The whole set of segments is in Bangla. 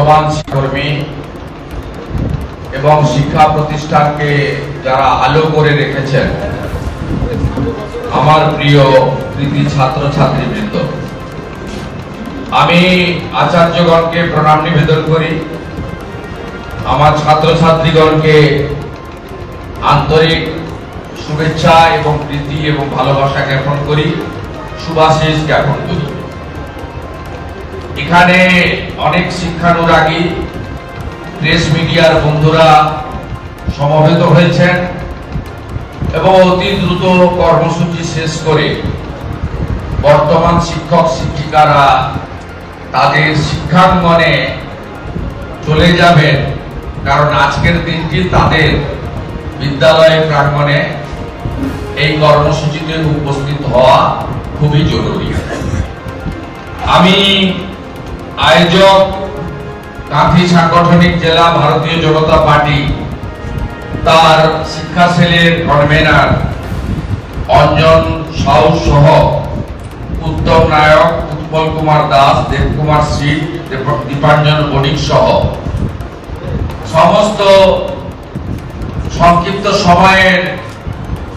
বর্তমান কর্মী এবং শিক্ষা প্রতিষ্ঠানকে যারা আলো করে রেখেছেন, আমার প্রিয় কৃতি ছাত্র ছাত্রীবৃন্দ, আমি আচার্যগণকে প্রণাম নিবেদন করি। আমার ছাত্র ছাত্রীগণকে আন্তরিক শুভেচ্ছা এবং প্রীতি এবং ভালোবাসা জ্ঞাপন করি, শুভাশিস জ্ঞাপন করি। এখানে অনেক শিক্ষানুরাগী প্রেস মিডিয়ার বন্ধুরা সমবেত হয়েছেন এবং অতি দ্রুত কর্মসূচি শেষ করে বর্তমান শিক্ষক শিক্ষিকারা তাদের শিক্ষাঙ্গনে চলে যাবেন, কারণ আজকের দিনটি তাদের বিদ্যালয় প্রাঙ্গণে এই কর্মসূচিতে উপস্থিত হওয়া খুবই জরুরি। আমি আয়োজক কাঁথি সাংগঠনিক জেলা ভারতীয় জনতা পার্টি তার শিক্ষা সেলের কনভেনার অঞ্জন সাউ সহ উত্তম নায়ক, উৎপল কুমার দাস, দেবকুমার সিং, দীপাঞ্জন বণিক সহ সমস্ত সংক্ষিপ্ত সময়ের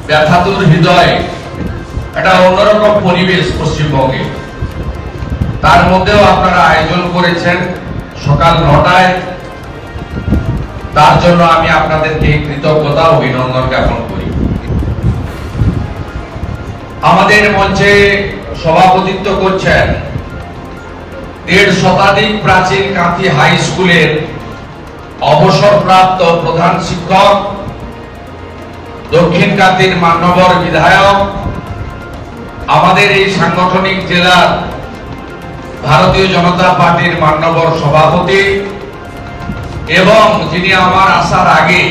ব্যথাতুর হৃদয়ে একটা অন্যরকম পরিবেশ পশ্চিমবঙ্গে, তার মধ্যেও আপনারা আয়োজন করেছেন সকাল 9টায়। তার জন্য আমি আপনাদেরকে কৃতজ্ঞতা অভিনন্দন জ্ঞাপন করি। আমাদের মঞ্চে সভাপতিত্ব করছেন 1.5 শতাধিক প্রাচীন কাঁথি হাই স্কুলের অবসরপ্রাপ্ত প্রধান শিক্ষক, দক্ষিণ কাঁথির মান্যবর বিধায়ক, আমাদের এই সাংগঠনিক জেলার ভারতীয় জনতা পার্টির মান্যবর সভাপতি এবং যিনি আমার আসার আগে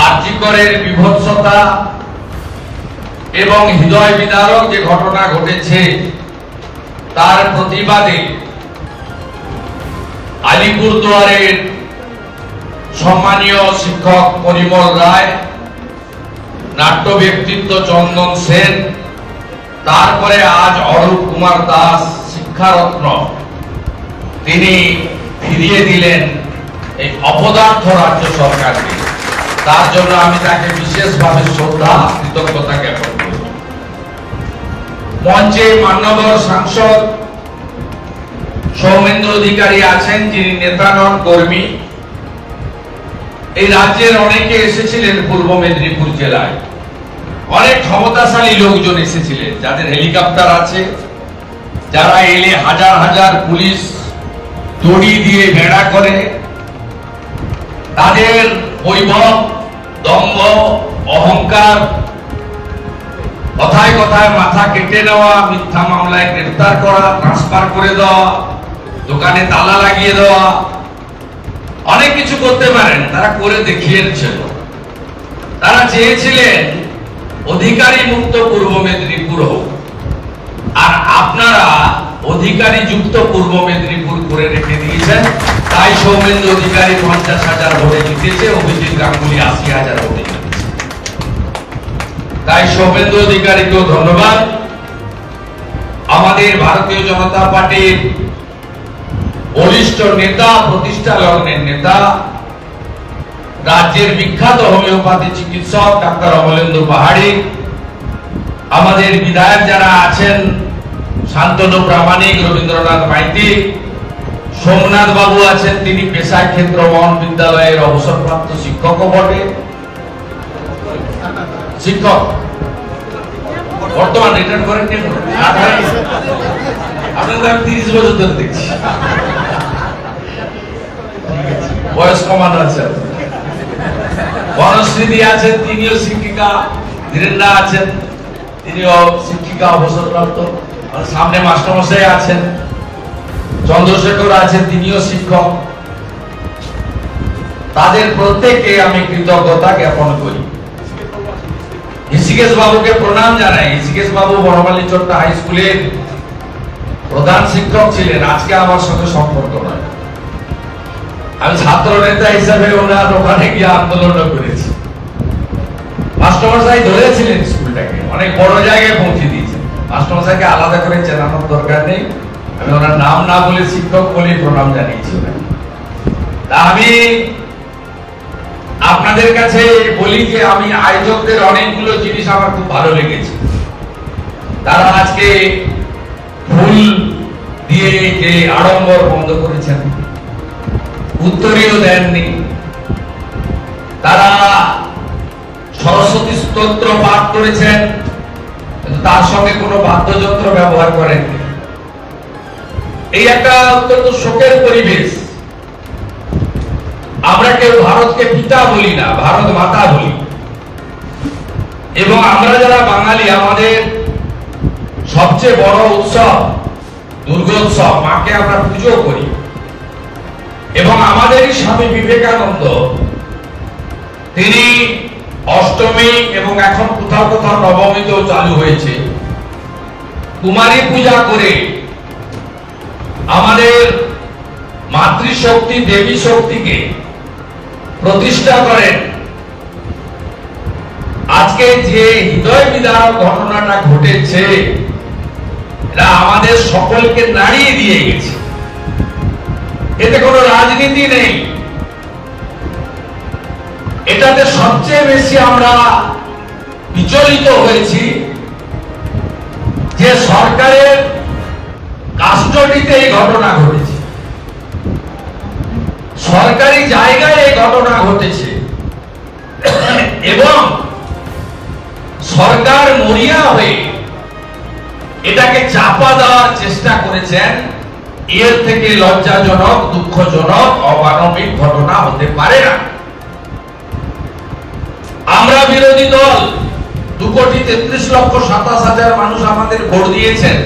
আরজিকরের বিভৎসতা এবং হৃদয় বিদারক যে ঘটনা ঘটেছে তার প্রতিবাদে আলিপুরদুয়ারের সম্মানীয় শিক্ষক পরিমল রায়, নাট্য ব্যক্তিত্ব চন্দন সেন, তারপরে আজ অরূপ কুমার দাস শিক্ষারত্ন, তিনি ফিরিয়ে দিলেন এই অপদার্থ রাজ্য সরকারকে। তার জন্য আমি তাকে বিশেষভাবে শ্রদ্ধা কৃতজ্ঞতা জ্ঞাপন করি। মঞ্চে মান্যবর সাংসদ সৌমেন্দ্র অধিকারী আছেন, যিনি নেতা নন, কর্মী। এই রাজ্যের অনেকে এসেছিলেন পূর্ব মেদিনীপুর জেলায়, অনেক ক্ষমতাশালী লোকজন এসেছিলেন, যাদের হেলিকপ্টার আছে, যারা এলে হাজার হাজার পুলিশ দড়ি দিয়ে বেড়া করে, তাদের বৈভব, দম্ভ, অহংকার, কথায় কথায় মাথা কেটে নেওয়া, মিথ্যা মামলায় গ্রেফতার করা, ট্রান্সফার করে দেওয়া, দোকানে তালা লাগিয়ে দেওয়া, অনেক কিছু করতে পারেন, তারা করে দেখিয়েছিল। তারা চেয়েছিলেন অধিকারী মুক্ত পূর্ব মেদিনীপুর হোক, আর আপনারা অধিকারী যুক্ত পূর্ব মেদিনীপুর করে রেখে দিয়েছেন। তাই সৌমেন্দ্র অধিকারী 50,000 ভোটে জিতেছে, অভিজিৎ গাঙ্গুলি 80,000 ভোটে জিতেছে। তাই সৌমেন্দ্র অধিকারীকেও ধন্যবাদ। আমাদের ভারতীয় জনতা পার্টির বলিষ্ঠ নেতা, প্রতিষ্ঠা লগ্নের নেতা, রাজ্যের বিখ্যাত হোমিওপ্যাথি চিকিৎসক ডাক্তার অমলেন্দু পাহাড়ি, আমাদের বিধায়ক যারা আছেন শান্তনু প্রামাণিক, রবীন্দ্রনাথ মাইতি, সোমনাথ বাবু আছেন, তিনি পেশায় ক্ষেত্র মহন বিদ্যালয়ের অবসরপ্রাপ্ত শিক্ষকও বটে, শিক্ষক বর্তমান রিটার্ন করেন নি, আপনাদের আমি 30 বছর ধরে দেখছি, বয়স কমানো আছে। বনশ্রীদি আছেন, তিনিও শিক্ষিকা, ধীরেন্দ্রা আছেন, তিনিও শিক্ষিকা অবসরপ্রাপ্ত, সামনে মাস্টারমশাই আছেন, চন্দ্রশেখর আছেন, তিনিও শিক্ষক। তাদের প্রত্যেককে আমি কৃতজ্ঞতা জ্ঞাপন করি। ঋষিকেশ বাবুকে প্রণাম জানাই। ঋষিকেশ বাবু বড়মালী চট্টা হাই স্কুলের প্রধান শিক্ষক ছিলেন, আজকে আমার সাথে সম্পর্ক নয়। আমি ছাত্র নেতা হিসাবে ওনার ওখানে গিয়ে আন্দোলন করেছি। মাস্টারমশাই ধরেছিলেন স্কুলটাকে, অনেক বড় জায়গায় পৌঁছে দিয়েছেন। মাস্টারমশাইকে আলাদা করে চেনানোর দরকার নেই, আমি ওনার নাম না বলে শিক্ষক বলে প্রণাম জানিয়েছি। আমি আপনাদের কাছে বলি যে আমি আয়োজকদের অনেকগুলো জিনিস আমার খুব ভালো লেগেছে। তারা আজকে ফুল দিয়ে যে আড়ম্বর বন্ধ করেছেন, উত্তরীয় দেননি, তারা সরস্বতী স্তোত্র পাঠ করেছেন কিন্তু তার সঙ্গে কোনো বাদ্যযন্ত্র ব্যবহার করেননি। এই একটা অত্যন্ত শোকের পরিবেশ। আমরা কেউ ভারতকে পিতা বলি না, ভারত মাতা বলি। এবং আমরা যারা বাঙালি, আমাদের সবচেয়ে বড় উৎসব দুর্গোৎসব, মাকে আমরা পুজো করি। এবং আমাদেরই স্বামী বিবেকানন্দ, তিনি অষ্টমী এবং এখন কোথাও কোথাও নবমীতেও চালু হয়েছে, কুমারী পূজা করে আমাদের মাতৃশক্তি দেবী শক্তিকে প্রতিষ্ঠা করেন। আজকে যে হৃদয় বিদারক ঘটনাটা ঘটেছে, এটা আমাদের সকলকে নাড়িয়ে দিয়ে গেছে। এতে কোনো রাজনীতি নেই। এটাতে সবচেয়ে বেশি আমরা বিচলিত হয়েছি যে সরকারের কাস্টডিতে এই ঘটনা ঘটেছে, সরকারি জায়গায় এই ঘটনা ঘটেছে এবং সরকার মরিয়া হয়ে এটাকে চাপা দেওয়ার চেষ্টা করেছেন। এর থেকে লজ্জাজনক, দুঃখজনক, অমানবিক ঘটনা হতে পারে না। আমরা বিরোধী দল 2,33,27,000 মানুষ আমাদের ভোট দিয়েছেন।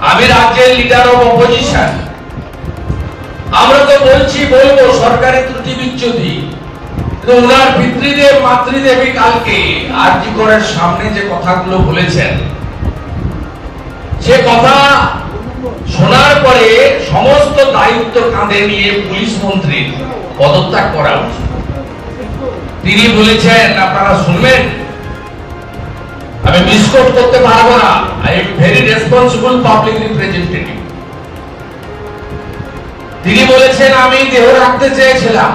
আমি রাজ্যের লিডার অফ অপোজিশন। আমরা তো বলবো সরকারি ত্রুটি বিচ্যুতি, ওনার পিতৃদেব মাতৃদেবী কালকে আরজি করের সামনে যে কথাগুলো বলেছেন, সে কথা শোনার পরে সমস্ত দায়িত্ব কাঁধে নিয়ে পুলিশ মন্ত্রীর পদত্যাগ করা উচিত। তিনি বলেছেন, আপনারা শুনবেন, আমি মিসকোট করতে পারবো না, I am very responsible public representative. তিনি বলেছেন, আমি দেহ রাখতে চেয়েছিলাম,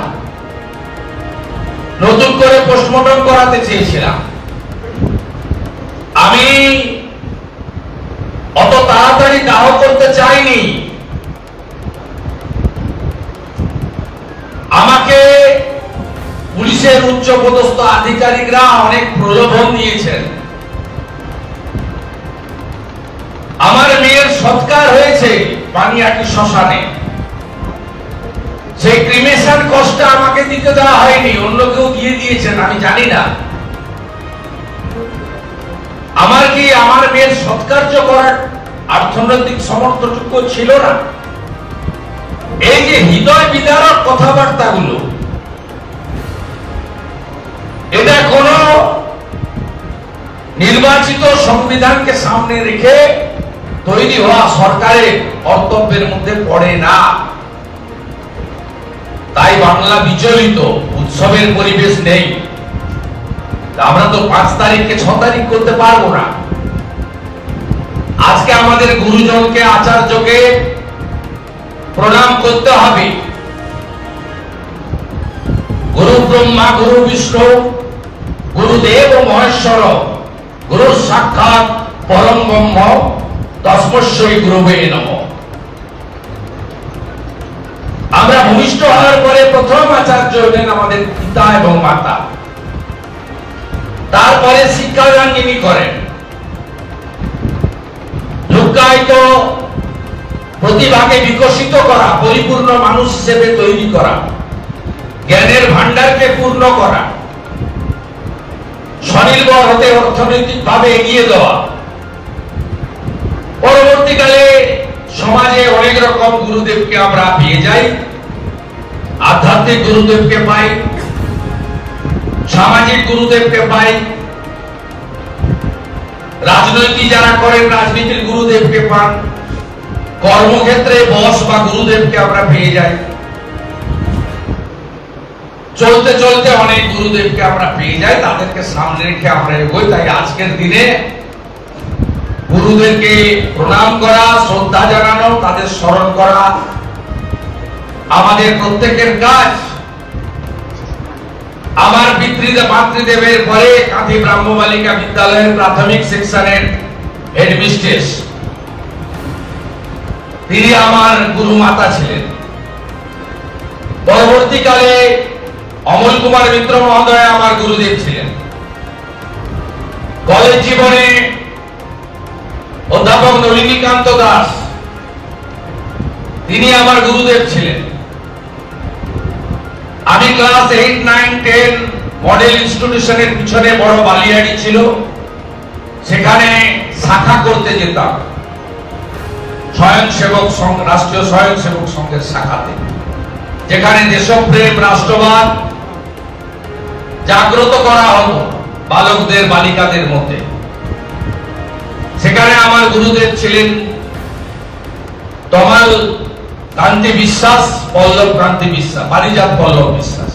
নতুন করে পোস্টমর্টম করাতে চেয়েছিলাম, আমি অত তাড়াতাড়ি দাহ করতে চাইনি, আমাকে পুলিশের উচ্চপদস্থ আধিকারিকরা অনেক প্রলোভন দিয়েছেন, আমার মেয়ের সৎকার হয়েছে পানিয়াটি শ্মশানে, সেই ক্রিমেশন কষ্টটা আমাকে দিতে দেওয়া হয়নি, অন্য কেউ দিয়ে দিয়েছেন, আমি জানি না। আমার কি আমার মেয়ের সৎকার্য করার অর্থনৈতিক সমর্থটুকু ছিল না? এই যে হৃদয় বিদারক কথাবার্তাগুলো, এটা কোন নির্বাচিত সংবিধানকে সামনে রেখে তৈরি হওয়া সরকারের কর্তব্যের মধ্যে পড়ে না। তাই বাংলা বিচলিত, উৎসবের পরিবেশ নেই। আমরা তো 5 তারিখকে 6 তারিখ করতে পারবো না। আজকে আমাদের গুরুজনকে, আচার্যকে প্রণাম করতে হবে। গুরু ব্রহ্মা গুরু বিষ্ণু গুরুদেব মহেশ্বর গুরু সাক্ষাৎ পরম ব্রহ্ম তস্মৈ গুরুবে নমঃ। আমরা ভূমিষ্ঠ হওয়ার পরে প্রথম আচার্য হলেন আমাদের পিতা এবং মাতা, তারপরে শিক্ষাদান যিনি করেন, লুক্কায়িত প্রতিভাকে বিকশিত করা, পরিপূর্ণ মানুষ হিসেবে তৈরি করা, জ্ঞানের ভান্ডারকে পূর্ণ করা, স্বনির্ভর হতে অর্থনৈতিকভাবে এগিয়ে দেওয়া। পরবর্তীকালে সমাজে অনেক রকম গুরুদেবকে আমরা পেয়ে যাই, আধ্যাত্মিক গুরুদেবকে পাই, সামাজিক গুরুদেবকে পাই, রাজনৈতিক যারা করেন রাজনীতির গুরুদেবকে পান, কর্মক্ষেত্রে বস বা গুরুদেবকে আমরা পেয়ে যাই। চলতে চলতে অনেক গুরুদেবকে আমরা পেয়ে যাই, তাদেরকে সামনে রেখে আমরা এগোই। তাই আজকের দিনে গুরু গুরুদেরকে প্রণাম করা, শ্রদ্ধা জানানো, তাদের স্মরণ করা আমাদের প্রত্যেকের কাজ। আমার মাতৃদেবের পরে কাঁথি ব্রাহ্ম বালিকা বিদ্যালয়ের প্রাথমিক সেকশনের হেডমিস্ট্রেস, তিনি আমার গুরু মাতা ছিলেন। পরবর্তীকালে অমল কুমার মিত্র মহোদয় আমার গুরুদেব ছিলেন। কলেজ জীবনে অধ্যাপক নলিনীকান্ত দাস, তিনি আমার গুরুদেব ছিলেন। আমি ক্লাস 8, 9, 10 মডেল ইনস্টিটিউশনের পিছনে বড় বালিয়াড়ি ছিল, সেখানে শাখা করতে যেতাম স্বয়ংসেবক সংঘ, রাষ্ট্রীয় স্বয়ংসেবক সংঘের শাখাতে, যেখানে দেশপ্রেম, রাষ্ট্রবাদ জাগ্রত করা হতো বালকদের বালিকাদের মধ্যে। সেখানে আমার গুরুদেব ছিলেন তমাল কান্তি বিশ্বাস, পল্লব কান্তি বিশ্বাস, পারিজাত পল্লব বিশ্বাস,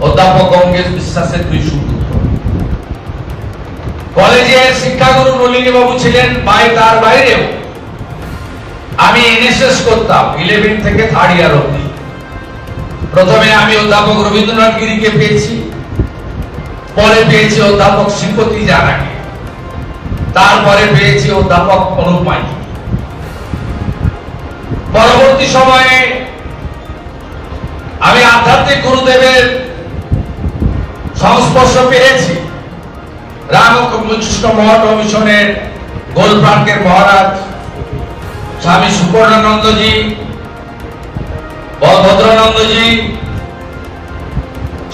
অধ্যাপক গঙ্গেশ বিশ্বাসের দুই সুপুত্র। কলেজের শিক্ষাগুরু নলিনী বাবু ছিলেন, তার বাইরেও আমি এনএসএস করতাম 11 থেকে 3rd ইয়ার অবধি। প্রথমে আমি অধ্যাপক রবীন্দ্রনাথ গিরিকে পেয়েছি, পরে পেয়েছি অধ্যাপক শ্রীপতি জানাকে, তারপরে পেয়েছি অধ্যাপক অনুপ মাইতি। পরবর্তী সময়ে আমি আধ্যাত্মিক গুরুদেবের সংস্পর্শ পেয়েছি। রামকৃষ্ণ মঠ মিশনের গোলপ্রাঙ্কের মহারাজ স্বামী সুপর্ণানন্দজি, বলভদ্রানন্দজি,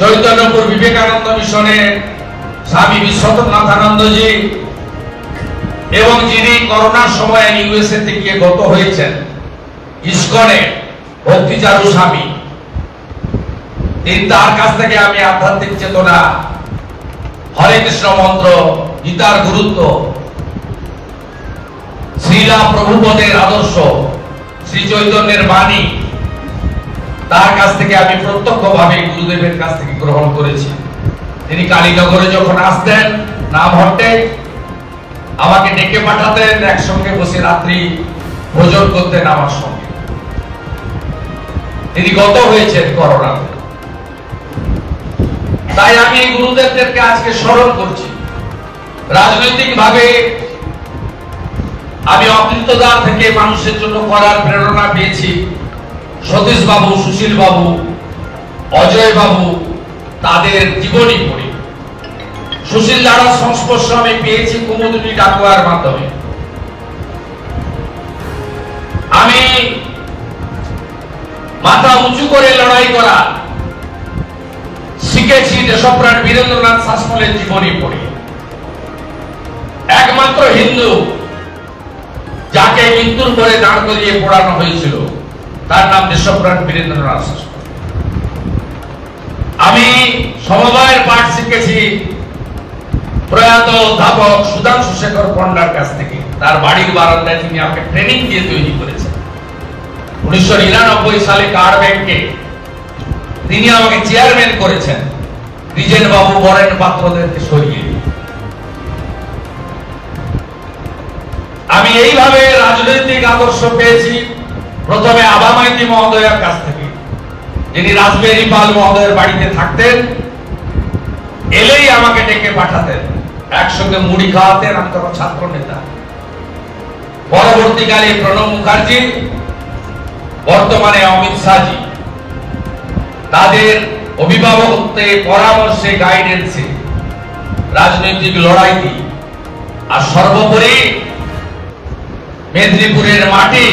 চৈতন্যপুর বিবেকানন্দ মিশনের স্বামী বিশ্বনাথানন্দজি, এবং যিনি করোনার সময় ইউএসএ তে গিয়ে গত হয়েছেন ইস্কনের ভক্তিচারু স্বামী, তার কাছ থেকে আমি আধ্যাত্মিক চেতনা, হরে কৃষ্ণ মন্ত্র, গীতার গুরুত্ব, শ্রীলা প্রভুপদের আদর্শ, শ্রী চৈতন্যের বাণী, তার কাছ থেকে আমি প্রত্যক্ষভাবে গুরুদেবের কাছ থেকে গ্রহণ করেছি। তিনি কালীনগরে যখন আসতেন নাম হট্টে, আমাকে ডেকে পাঠাতেন, একসঙ্গে বসে রাত্রি ভোজন করতেন আমার সঙ্গে। তিনি গত হয়েছেন করোনাতে। তাই আমি এই গুরুদেবদেরকে আজকে স্মরণ করছি। রাজনৈতিক ভাবে আমি অকৃতদার থেকে মানুষের জন্য করার প্রেরণা পেয়েছি সতীশ বাবু, সুশীল বাবু, অজয় বাবু, তাদের জীবনী পড়ে। সুশীল দাদার সংস্পর্শ আমি পেয়েছি কুমুদিনী ডাকুয়ার মাধ্যমে। আমি মাথা উঁচু করে লড়াই করা শিখেছি দেশপ্রাণ বীরেন্দ্রনাথ শাসমলের জীবনী পড়ে। একমাত্র হিন্দু যাকে মৃত্যুর পরে দাঁড় করিয়ে পড়ানো হয়েছিল তার নাম দেশপ্রাণ বীরেন্দ্রনাথ শাসমল। আমি সমবায়ের পাঠ শিখেছি প্রয়াত অধ্যাপক সুধাংশু শেখর পণ্ডার কাছ থেকে। তার বাড়ির বারান্দায় তিনি আমাকে ট্রেনিং দিয়ে তৈরি করেছেন। 1999 সালে কার ব্যাংকে তিনি আমাকে চেয়ারম্যান করেছেন, দ্বিজেন বাবু, বরেন পাত্রদেরকে সরিয়ে। আমি এইভাবে রাজনৈতিক আদর্শ পেয়েছি প্রথমে আবা মাইতি মহোদয়ের কাছ থেকে, যিনি রাজবিহারী পাল মহোদয়ের বাড়িতে থাকতেন। এলেই আমাকে ডেকে পাঠাতেন, একসঙ্গে মুড়ি খাওয়াতেন, আমি তখন ছাত্র নেতা। পরবর্তীকালে প্রণব মুখার্জি, বর্তমানে অমিত শাহজি, তাদের অভিভাবকত্বে, পরামর্শে, গাইডেন্সে রাজনৈতিক লড়াইতে, আর সর্বোপরি মেদিনীপুরের মাটি,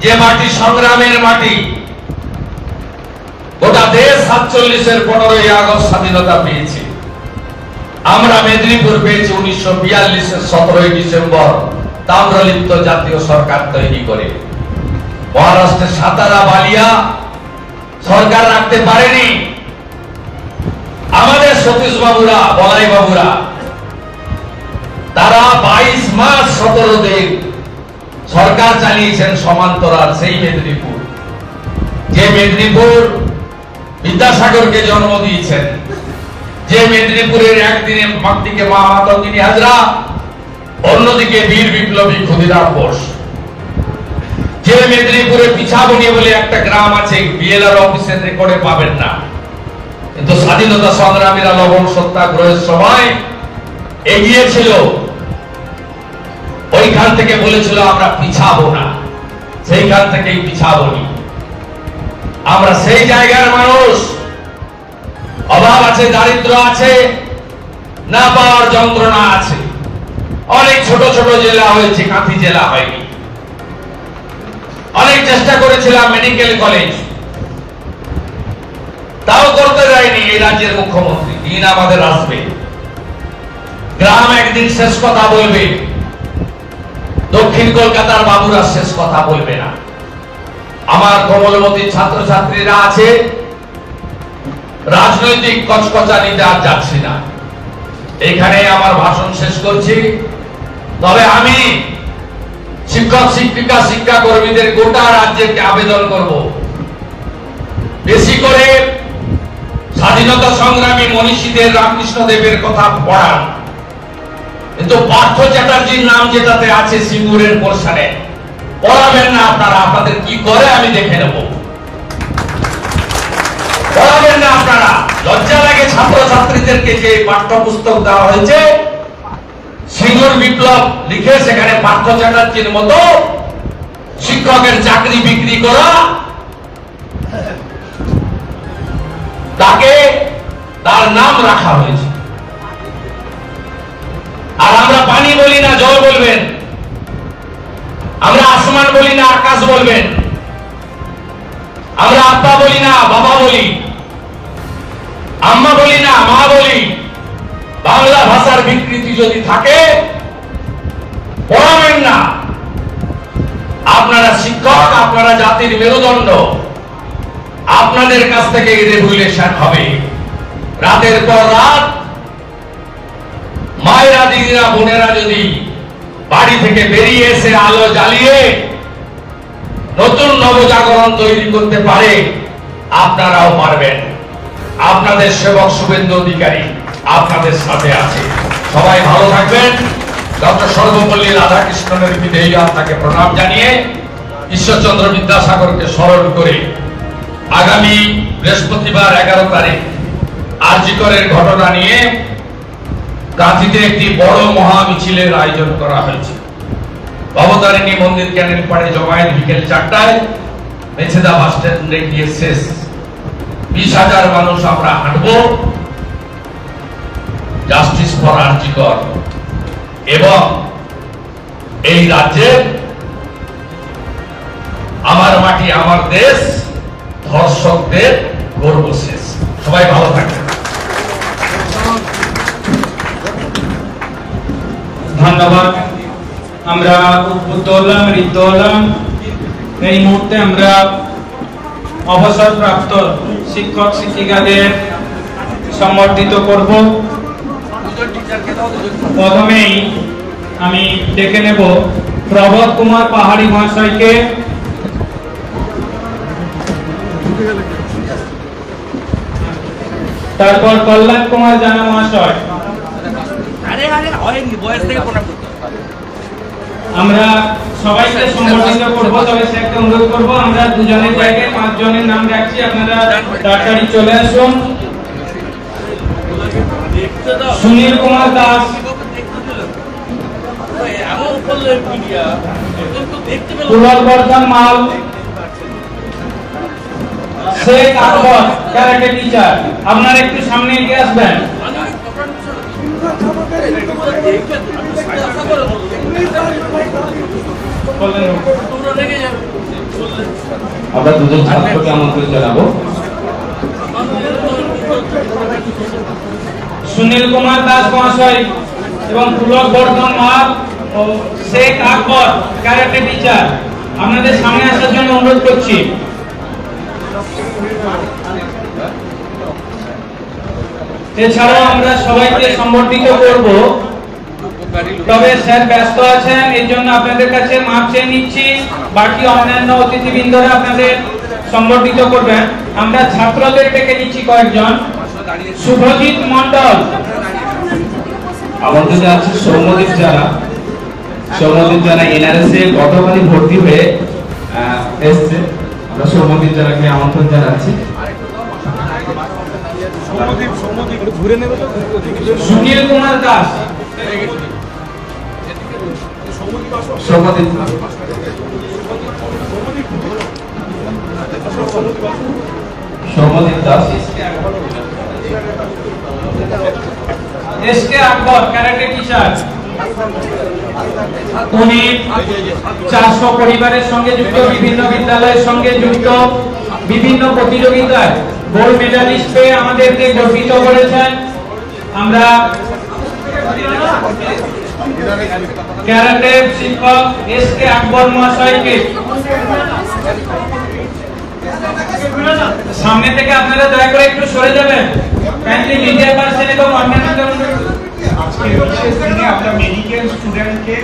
যে মাটি সংগ্রামের মাটি, গোটা দেশ 47-এর 15ই আগস্ট স্বাধীনতা পেয়েছে। আমরা মেদিনীপুর পেয়েছি 1942-এর 17ই ডিসেম্বর, তাম্রলিপ্ত জাতীয় সরকার তৈরি করে। মহারাষ্ট্রের সাতারা, বালিয়া সরকার রাখতে পারেনি। আমাদের সতীশ বাবুরা, বলাই বাবুরা, তারা 22 মাস 17 দিন সরকার চালিয়েছেন সমান্তরাল। সেই মেদিনীপুর, যে মেদিনীপুর বিদ্যাসাগরকে জন্ম দিয়েছেন, যে মেদিনীপুরের একদিনে মাতৃকে মা মাতঙ্গিনী হাজরা, অন্যদিকে বীর বিপ্লবী ক্ষুদিরাম বোস, যে মেদিনীপুরে পিছাবনি বলে একটা গ্রাম আছে, বিএলআর অফিসের রেকর্ডে পাবেন না, কিন্তু স্বাধীনতা সংগ্রামীরা লবণ সত্যাগ্রহের সময় এগিয়েছিল, ওইখান থেকে বলেছিল আমরা পিছাবো না, সেইখান থেকেই পিছাবনি। আমরা সেই জায়গার মানুষ। অভাব আছে, দারিদ্র আছে, না পাওয়ার যন্ত্রণা আছে। অনেক ছোট ছোট জেলা হয়েছে, কাঁথি জেলা হয়নি। অনেক চেষ্টা করেছিলাম মেডিকেল কলেজ, তাও করতে দেয়নি এই রাজ্যের মুখ্যমন্ত্রী। দিন আমাদের আসবে, গ্রাম একদিন শেষ কথা বলবে, দক্ষিণ কলকাতার বাবুরা শেষ কথা বলবে না। আমার কোমলমতি ছাত্রছাত্রীরা আছে, রাজনৈতিক কচকচানিতে আর যাচ্ছি না, এখানে আমার ভাষণ শেষ করছি। তবে আমি শিক্ষক শিক্ষিকা শিক্ষা কর্মীদের গোটা রাজ্যকে আবেদন করব, বেশি করে স্বাধীনতা সংগ্রামী মনীষীদের রামকৃষ্ণ দেবের কথা পড়ান, কিন্তু পার্থ চ্যাটার্জির নাম যেটাতে আছে সিঙ্গুরের পোর্শনে পড়াবেন না। আপনারা আপনাদের কি করে আমি দেখে নেব, পড়াবেন না আপনারা। লজ্জা লাগে ছাত্রছাত্রীদেরকে যে পাঠ্যপুস্তক দেওয়া হয়েছে, সিঙ্গুর বিপ্লব লিখে সেখানে পার্থ চ্যাটার্জির মতো শিক্ষকের চাকরি বিক্রি করা, তাকে তার নাম রাখা হয়েছে। আর আমরা পানি বলি না, জল বলবেন। আমরা আসমান বলি না, আকাশ বলবেন। আমরা আব্বা বলি না, বাবা বলি। আম্মা বলি না, মা বলি। বাংলা ভাষার বিকৃতি যদি থাকে পড়াবেন না। আপনারা শিক্ষক, আপনারা জাতির মেরুদণ্ড, আপনাদের কাছ থেকে রেগুলেশন হবে। রাতের পর রাত মায়েরা, দিদিরা, বোনেরা যদি বাড়ি থেকে বেরিয়ে এসে আলো জ্বালিয়ে নতুন নবজাগরণ তৈরি করতে পারে, আপনারাও পারবেন। আপনাদের সেবক শুভেন্দু অধিকারী আপনাদের সাথে আছে। সবাই ভালো থাকবেন। ডক্টর সর্বপল্লী রাধাকৃষ্ণনের বিদেহী আত্মাকে প্রণাম জানিয়ে ঈশ্বরচন্দ্র বিদ্যাসাগরকে স্মরণ করে আগামী বৃহস্পতিবার 11 তারিখ আরজিকরের ঘটনা নিয়ে কাঁথিতে একটি বড় মহা মিছিলের আয়োজন করা হয়েছে। ভবতারিণী মন্দির ক্যানেল পাড়ে জমায়েত বিকেল 4টায়, মেছেদা বাস স্ট্যান্ডে গিয়ে শেষ। 20,000 মানুষ আমরা হাঁটবো জাস্টিস ফর আরজিকর এবং এই রাজ্যের আমার মাটি আমার দেশ ধর্ষকদের গর্ব শেষ। সবাই ভালো থাকবেন। ধন্যবাদ। আমরা উদ্বুদ্ধ হলাম, ঋদ্ধ হলাম। এই মুহূর্তে আমরা অবসরপ্রাপ্ত শিক্ষক শিক্ষিকাদের সম্বর্ধিত করব। প্রথমেই আমি ডেকে নেব প্রবোধ কুমার পাহাড়ি মহাশয়কে। তারপর কল্যাণ কুমার জানা মহাশয়। আমরা সবাইকে সম্বোধিত করব, তবে সেটা অনুরোধ করব আমরা দুজনের জায়গায় 5 জনের নাম রাখছি, আপনারা তাড়াতাড়ি চলে আসুন। সুনীল কুমার দাস, পুরবর্ধন মাল, শেখ আকবর ক্যারাটে টিচার। আপনারা একটু সামনে এগিয়ে আসবেন। আমরা দুজন ছাত্রকে আমন্ত্রণ জানাবো। সুনীল কুমার দাস মহাশয় এবং পুরবর্ধন মাল ও শেখ আকবর ক্যারাটে টিচার, আপনাদের সামনে আসার জন্য অনুরোধ করছি। এছাড়াও আমরা সবাইকে সম্বর্ধিত করব, তবে স্যার ব্যস্ত আছেন, এই জন্য আপনাদের কাছে মাপ চেয়ে নিচ্ছি। বাকি অন্যান্য অতিথিবৃন্দরা আপনাদের সম্বর্ধিত করবেন। আমরা ছাত্রদের ডেকে নিচ্ছি কয়েকজন। শুভজিৎ মন্ডল, আমাদের আছে সৌম্যদীপ জানা, সৌমদীপ জানা এনআরএসে গতকালই ভর্তি হয়ে এসছে। আমরা সৌমদীপ জানাকে আমন্ত্রণ জানাচ্ছি। সুনীল কুমার দাস, সৌমদীপ সৌমদীপ দাস, এসকে আকবর ক্যারাটে টিচার, উনি 400 পরিবারের সঙ্গে যুক্ত, বিভিন্ন বিদ্যালয়ের সঙ্গে যুক্ত, বিভিন্ন প্রতিযোগিতায় গোল্ড মেডালিস্ট পেয়ে আমাদেরকে গর্বিত করেছেন। আমরা ক্যারাটে শিক্ষক এসকে আকবর মহাশয়কে সামনে থেকে আপনারা দয়া করে একটু সরে যাবেন। কাইন্ডলি মিডিয়া পার্সন এবং অন্যান্য আজকে বিশেষ দিনে আমরা মেডিকেল স্টুডেন্টকে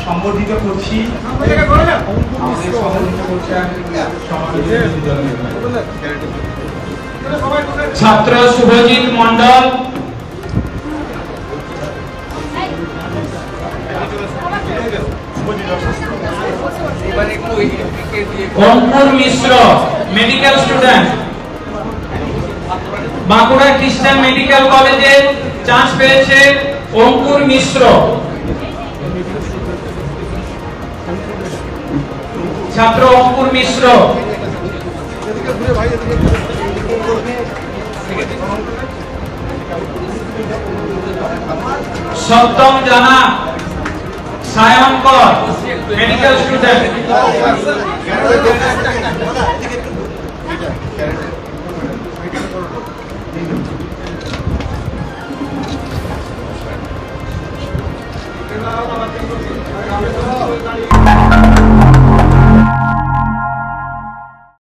সম্বোধিত করছি। আমাদের সম্বোধিত করছেন ছাত্র শুভজিৎ মণ্ডল, অঙ্কুর মিশ্র মেডিকেল স্টুডেন্ট, বাঁকুড়া খ্রিস্টান মেডিকেল কলেজে চান্স পেয়েছে অঙ্কুর মিশ্র। ছাত্র অঙ্কুর মিশ্র। সপ্তম জানা সায়নকর মেডিকেল স্টুডেন্ট। আমাদের